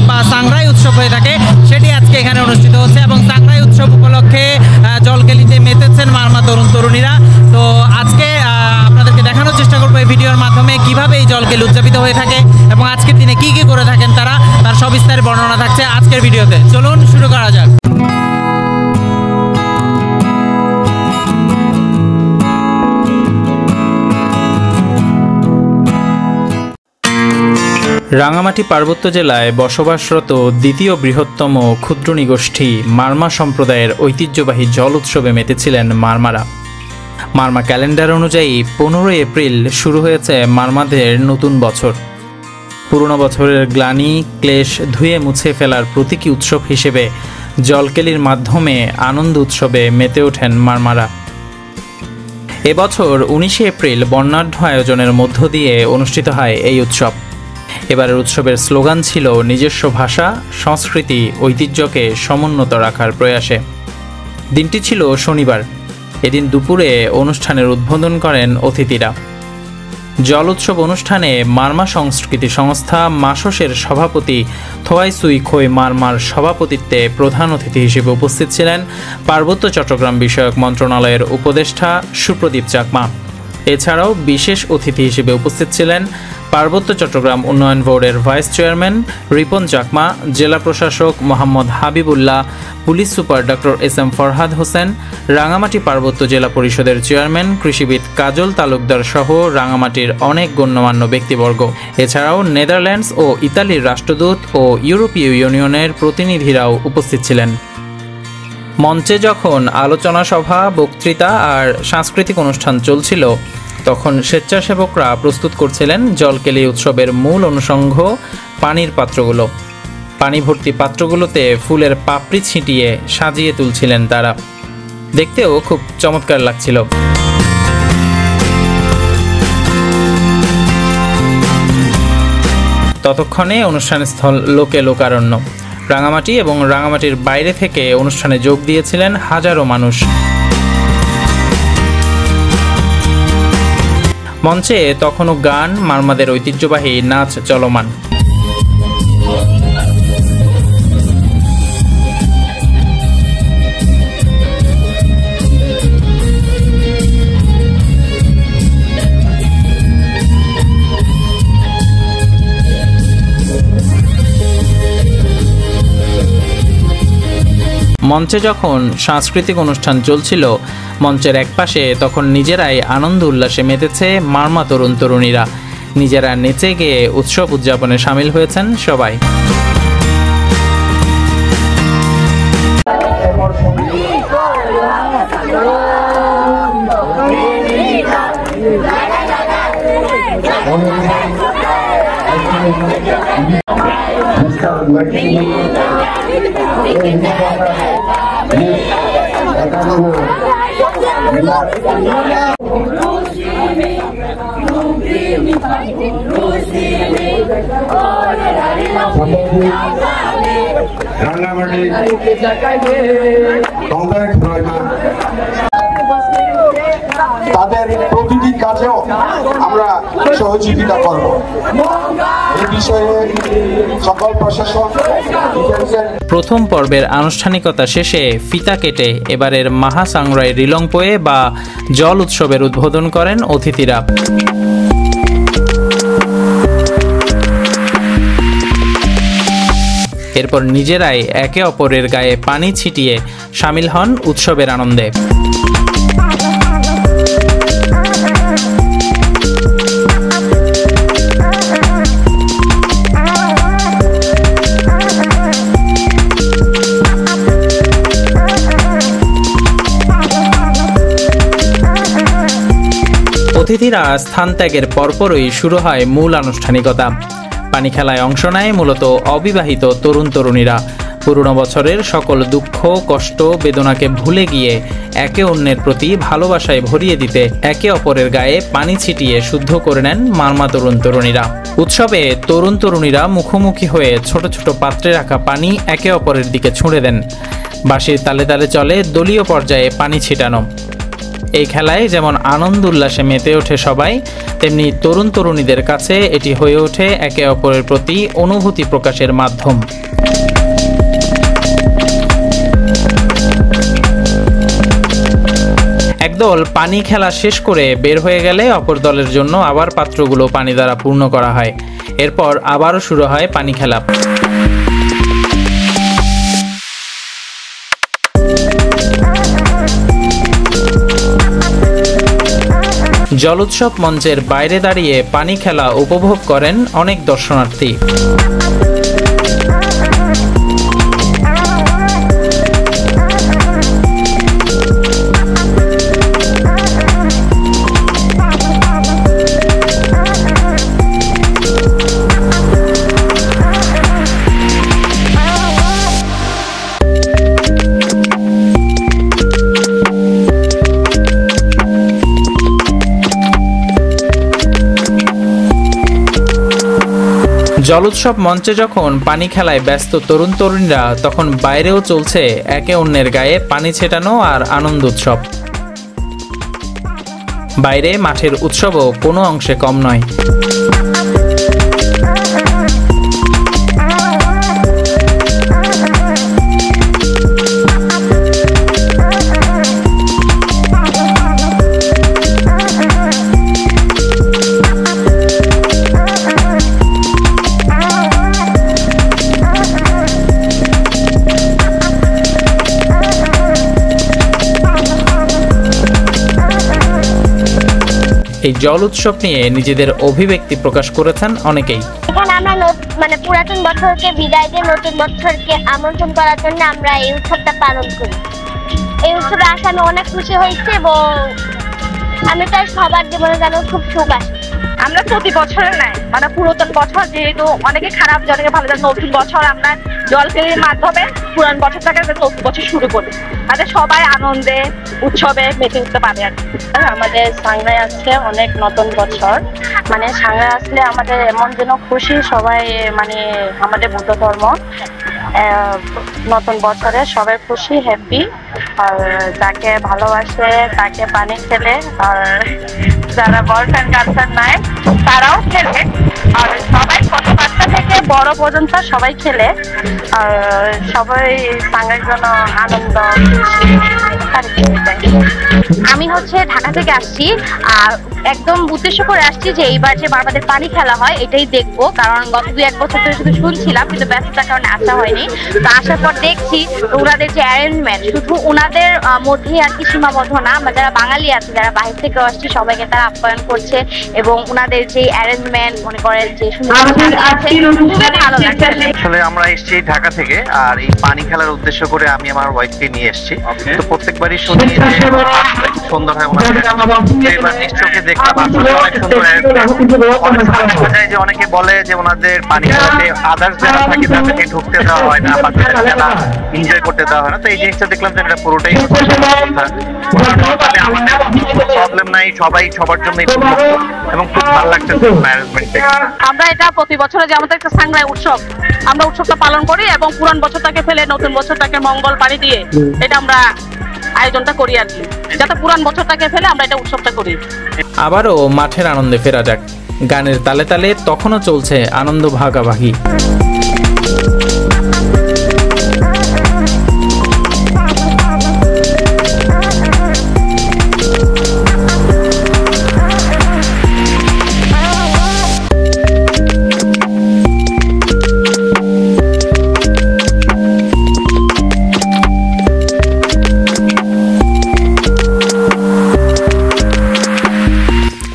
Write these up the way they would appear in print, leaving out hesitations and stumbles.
বা সাংরাই উৎসব হয়ে থাকে সেটি আজকে এখানে অনুষ্ঠিত হচ্ছে এবং সাংরাই উৎসব উপলক্ষে জলকেলিতে মেতেছেন মারমা তরুণ তরুণীরা। তো আজকে আপনাদেরকে দেখানোর চেষ্টা করবো এই ভিডিওর মাধ্যমে কিভাবে এই জলকেলি উদযাপিত হয়ে থাকে এবং আজকের দিনে কি কি করে থাকেন তারা, তার সবিস্তারে বর্ণনা থাকছে আজকের ভিডিওতে। চলুন শুরু করা যাক। রাঙামাটি পার্বত্য জেলায় বসবাসরত দ্বিতীয় বৃহত্তম ক্ষুদ্র নৃগোষ্ঠী মারমা সম্প্রদায়ের ঐতিহ্যবাহী জল উৎসবে মেতেছিলেন মারমারা। মারমা ক্যালেন্ডার অনুযায়ী 15 এপ্রিল শুরু হয়েছে মারমাদের নতুন বছর। পুরনো বছরের গ্লানি ক্লেশ ধুয়ে মুছে ফেলার প্রতীকী উৎসব হিসেবে জলকেলির মাধ্যমে আনন্দ উৎসবে মেতে ওঠেন মারমারা। এবছর 19 এপ্রিল বর্ণাঢ্য আয়োজনের মধ্য দিয়ে অনুষ্ঠিত হয় এই উৎসব। এবারের উৎসবের স্লোগান ছিল নিজস্ব ভাষা সংস্কৃতি ঐতিহ্যকে সমুন্নত রাখার প্রয়াসে। দিনটি ছিল শনিবার। এদিন দুপুরে অনুষ্ঠানের উদ্বোধন করেন অতিথিরা। জল উৎসব অনুষ্ঠানে মারমা সংস্কৃতি সংস্থা মাসসের সভাপতি থোয়াই সুই খোই মারমার সভাপতিত্বে প্রধান অতিথি হিসেবে উপস্থিত ছিলেন পার্বত্য চট্টগ্রাম বিষয়ক মন্ত্রণালয়ের উপদেষ্টা সুপ্রদীপ চাকমা। এছাড়াও বিশেষ অতিথি হিসেবে উপস্থিত ছিলেন পার্বত্য চট্টগ্রাম উন্নয়ন বোর্ডের ভাইস চেয়ারম্যান রিপন চাকমা, জেলা প্রশাসক Mohammad Habibullah, police super doctor SM. Farhad Hossain, Rangamati পার্বত্য জেলা পরিষদের চেয়ারম্যান কৃষিবিদ কাজল তালুকদার সহ রাঙামাটির অনেক গণ্যমান্য ব্যক্তিবর্গ। এছাড়াও নেদারল্যান্ডস ও ইতালির রাষ্ট্রদূত ও ইউরোপীয় ইউনিয়নের প্রতিনিধিরাও উপস্থিত ছিলেন। মঞ্চে যখন আলোচনা সভা, বক্তৃতা আর সাংস্কৃতিক অনুষ্ঠান চলছিল তখন স্বেচ্ছাসেবকরা প্রস্তুত করছিলেন জলকেলি উৎসবের মূল অনুষঙ্গ পানির পাত্রগুলো। পানি ভর্তি পাত্রগুলোতে ফুলের পাপড়ি ছিটিয়ে সাজিয়ে তুলছিলেন তারা। দেখতেও খুব চমৎকার লাগছিল। ততক্ষণে অনুষ্ঠানস্থল লোকে লোকারণ্য। রাঙামাটি এবং রাঙামাটির বাইরে থেকে অনুষ্ঠানে যোগ দিয়েছিলেন হাজারো মানুষ। মঞ্চে তখনও গান, মারমাদের ঐতিহ্যবাহী নাচ চলমান। মঞ্চে যখন সাংস্কৃতিক অনুষ্ঠান চলছিল মঞ্চের একপাশে তখন নিজেরাই আনন্দ উল্লাসে মেতেছে মারমা তরুণ তরুণীরা। নিজেরা নেচে গিয়ে উৎসব উদযাপনে সামিল হয়েছেন সবাই। তাদের প্রতিটি কাজেও আমরা সহযোগিতা করব। এই বিষয়ে সকল প্রশাসন। প্রথম পর্বের আনুষ্ঠানিকতা শেষে ফিতা কেটে এবারের মাহাসাংরাই রিলংপোয়ে বা জল উৎসবের উদ্বোধন করেন অতিথিরা। এরপর নিজেরাই একে অপরের গায়ে পানি ছিটিয়ে সামিল হন উৎসবের আনন্দে। অতিথিরা স্থান ত্যাগের পরপরই শুরু হয় মূল আনুষ্ঠানিকতা। পানি খেলায় অংশ নেয় মূলত অবিবাহিত তরুণ তরুণীরা। পুরনো বছরের সকল দুঃখ কষ্ট বেদনাকে ভুলে গিয়ে একে অন্যের প্রতি ভালোবাসায় ভরিয়ে দিতে একে অপরের গায়ে পানি ছিটিয়ে শুদ্ধ করে নেন মারমা তরুণ তরুণীরা। উৎসবে তরুণ তরুণীরা মুখোমুখি হয়ে ছোট ছোট পাত্রে রাখা পানি একে অপরের দিকে ছুঁড়ে দেন। বাঁশির তালে তালে চলে দলীয় পর্যায়ে পানি ছিটানো। এই খেলায় যেমন আনন্দ উল্লাসে মেতে ওঠে সবাই, তেমনি তরুণ তরুণীদের কাছে এটি হয়ে ওঠে একে অপরের প্রতি অনুভূতি প্রকাশের মাধ্যম। একদল পানি খেলা শেষ করে বের হয়ে গেলে অপর দলের জন্য আবার পাত্রগুলো পানি দ্বারা পূর্ণ করা হয়। এরপর আবারও শুরু হয় পানি খেলা। জলোৎসব মঞ্চের বাইরে দাঁড়িয়ে পানি খেলা উপভোগ করেন অনেক দর্শনার্থী। জলোৎসব মঞ্চে যখন পানি খেলায় ব্যস্ত তরুণ তরুণীরা, তখন বাইরেও চলছে একে অন্যের গায়ে পানি ছেটানো আর আনন্দ উৎসব। বাইরে মাঠের উৎসবও কোনো অংশে কম নয়। এই জল উৎসব নিয়ে নিজেদের অভিব্যক্তি প্রকাশ করেছেন অনেকেই। এখানে আমরা পুরাতন বছরকে বিদায় দিয়ে নতুন বছরকে আমন্ত্রণ করার জন্য আমরা এই উৎসবটা পালন করি। এই উৎসবে আসলে আমি অনেক খুশি হয়েছি এবং আমি তাই সবার জীবনে যেন খুব সুখ আসে। আমরা প্রতি বছরের নাই পুরাতন বছর যেহেতু অনেকে খারাপ অনেকে ভালো, নতুন বছর আমরা জল খেলির মাধ্যমে পুরান বছরটাকে নতুন বছর শুরু করি, তাতে সবাই আনন্দে উৎসবে মেতে উঠতে পারে। আর আমাদের সাংরায় আসছে অনেক নতুন বছর, সাংরায় আসলে আমাদের এমন যেন খুশি সবাই, আমাদের বৌদ্ধ ধর্ম নতুন বছরে সবাই খুশি হ্যাপি, আর যাকে ভালোবাসে তাকে পানি খেলে, আর যারা বয়ফ্রেন্ড গার্লফ্রেন্ড নাই তারাও খেলে, আর সবাই ছোট বাচ্চা থেকে বড় পর্যন্ত সবাই খেলে, আর সবাই সাংরার জন্য আনন্দ খুশি। আমি ঢাকা থেকে আসছি আর একদম উদ্দেশ্য করে আসছি যে এইবার যে বারবাদের পানি খেলা হয় এটাই দেখবো, কারণ গত 2-1 বছর ধরে শুধু শুনছিলাম কিন্তু ব্যস্ততার কারণে আসা হয়নি। তো আসার পর দেখছি ওনাদের যে অ্যারেঞ্জমেন্ট শুধু ওনাদের মধ্যেই আর কি সীমাবদ্ধ না, আমরা যারা বাঙালি আছি যারা বাইরে থেকে আসছি সবাইকে তারা আপ্যায়ন করছে এবং ওনাদের যে অ্যারেঞ্জমেন্ট মনে করেন যে সুন্দর খুবই ভালো লাগছে। আসলে আমরা এসেছি ঢাকা থেকে, আর এই পানি খেলার উদ্দেশ্য করে আমি আমার ওয়াইফকে নিয়ে এসেছি। তো প্রত্যেকবারই শুনি যে সুন্দর হয় ওনাদের, এবার নিশ্চয়ই দেখলাম আসলে অনেক সুন্দর। অনেক সময় দেখা যায় যে অনেকে বলে যে ওনাদের পানি খেলাতে আদার্স যারা থাকে তাদেরকে ঢুকতে দেওয়া হয় না, বাচ্চাদের খেলা এনজয় করতে দেওয়া হয় না। তো এই জিনিসটা দেখলাম যে এটা পুরোটাই প্রবলেম নাই, সবাই সবার জন্য এবং খুব ভালো লাগছে ম্যানেজমেন্ট। আমরা এটা প্রতি বছরে যে আমাদের একটা সাংরাই উৎসব, আমরা উৎসবটা পালন করি এবং পুরান বছরটাকে ফেলে নতুন বছরটাকে মঙ্গল পানি দিয়ে এটা আমরা আয়োজনটা করি আর কি, যাতে পুরান বছরটাকে ফেলে আমরা এটা উৎসবটা করি। আবারও মাঠের আনন্দে ফেরা যাক। গানের তালে তালে তখনও চলছে আনন্দ ভাগাভাগি।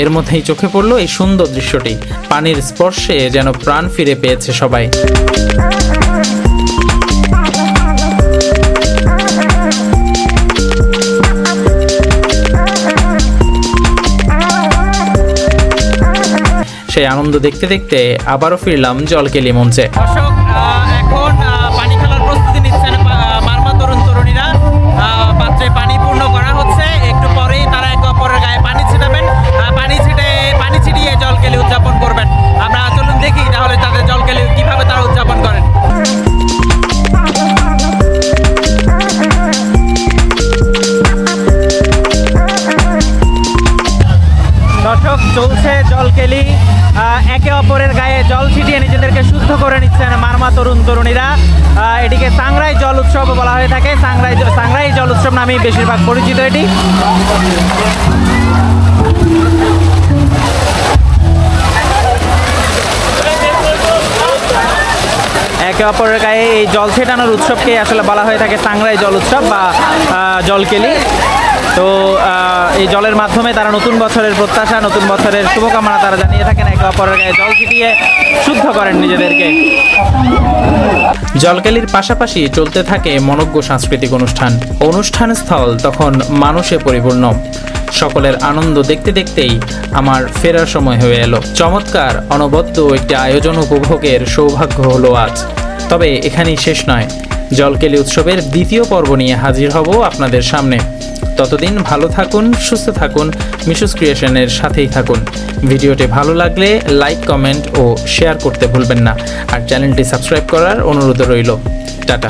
এর মধ্যেই চোখে পড়ল এই সুন্দর দৃশ্যটি। পানির স্পর্শে যেন প্রাণ ফিরে পেয়েছে সবাই। সেই আনন্দ দেখতে দেখতে আবারও ফিরলাম জলকেলি মঞ্চে। দর্শক, এখন পানি খেলার প্রস্তুতি নিচ্ছেন মারমা তরুণ তরুণীরা। পাত্রে পানি পূর্ণ করা হচ্ছে, একটু পরেই তারা একে অপরের গায়ে পানি ছিটাবেন, পানি ছিটিয়ে জলকেলি উদযাপন করবেন। আমরা চলুন দেখি তাহলে তাদের জলকেলি কিভাবে তারা উদযাপন করেন। করে নিচ্ছেন মারমা তরুণ তরুণীরা। এটিকে সাংরাই জল উৎসব বলা হয়ে থাকে। সাংরাই জল উৎসব নামেই বেশিরভাগ পরিচিত এটি। একে অপরের গায়ে এই জল ছেটানোর উৎসবকে আসলে বলা হয়ে থাকে সাংরাই জল উৎসব বা জলকেলি। তো এই জলের মাধ্যমে তারা নতুন বছরের প্রত্যাশা, নতুন বছরের শুভকামনা তারা জানিয়ে থাকেন, একে অপরের গায়ে জল ছিটিয়ে শুদ্ধ করেন নিজেদেরকে। জলকেলির পাশাপাশি চলতে থাকে মনোজ্ঞ সাংস্কৃতিক অনুষ্ঠান স্থল তখন মানুষে পরিপূর্ণ। সকলের আনন্দ দেখতে দেখতেই আমার ফেরার সময় হয়ে এলো। চমৎকার অনবদ্য একটি আয়োজন উপভোগের সৌভাগ্য হলো আজ। তবে এখানেই শেষ নয়, জলকেলি উৎসবের দ্বিতীয় পর্ব নিয়ে হাজির হব আপনাদের সামনে। ততদিন ভালো থাকুন, সুস্থ থাকুন, মিশুস ক্রিয়েশনের সাথেই থাকুন। ভিডিওটি ভালো লাগলে লাইক, কমেন্ট ও শেয়ার করতে ভুলবেন না। আর চ্যানেলটি সাবস্ক্রাইব করার অনুরোধ রইল। টাটা।